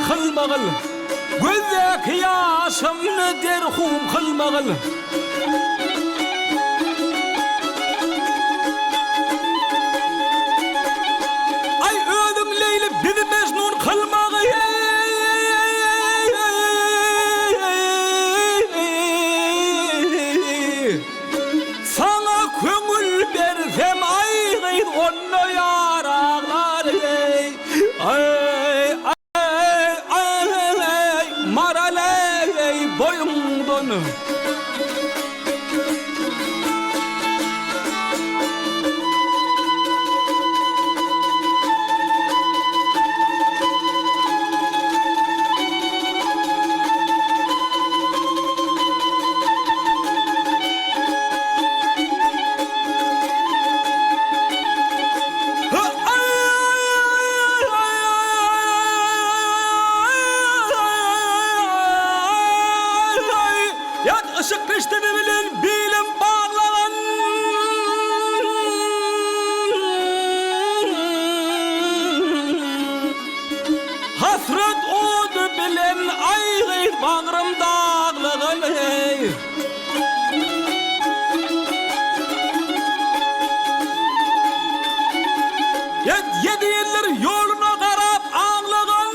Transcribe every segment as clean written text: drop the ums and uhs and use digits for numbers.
kılmağıl Gözdeki yaşımını derhum kılmağıl Ay ödüm Leyli bizi Mecnun kılmağı Sana köngül bersem ay gıyt onunla yarağlar Ay maraley boyumdan Işık kıştı bilen bilim bağlanan Hasret odu bilen aygı bağrım dağlıgan Yedi yıllar yoluna karab ağlagan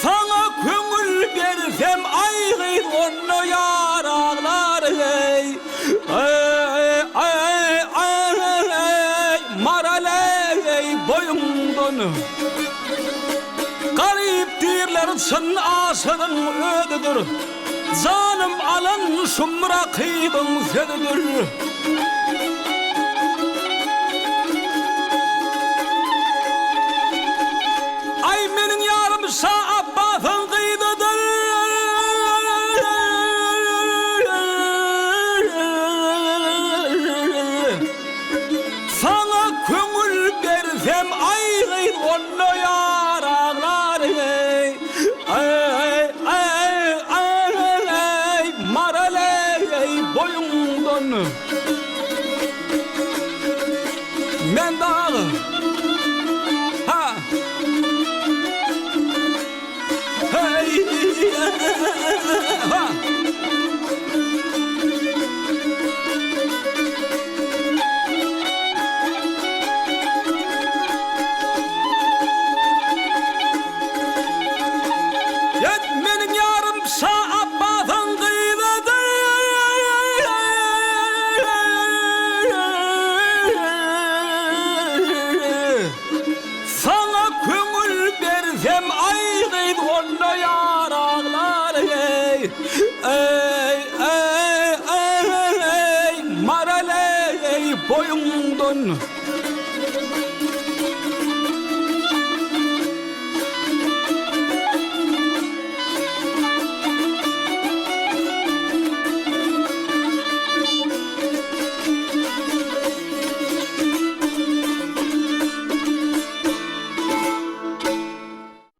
Sana köngül bersem aygı onunla yarağlar Maraley boyumdan Garip dirler çın aşının ödüdür Canım alan şumra kıybın sededir Ay menin yarım Şah Abbas'ın kıydıdır Sana köngül bersem ay gıyt onunla yarağlar Maraley boyundan Men dağı Ha Hey Ha Benim yarım Şah Abbas'ın kıydıdır Sana köngül bersem ay gıyt onunla yarağlar Maraley boyundan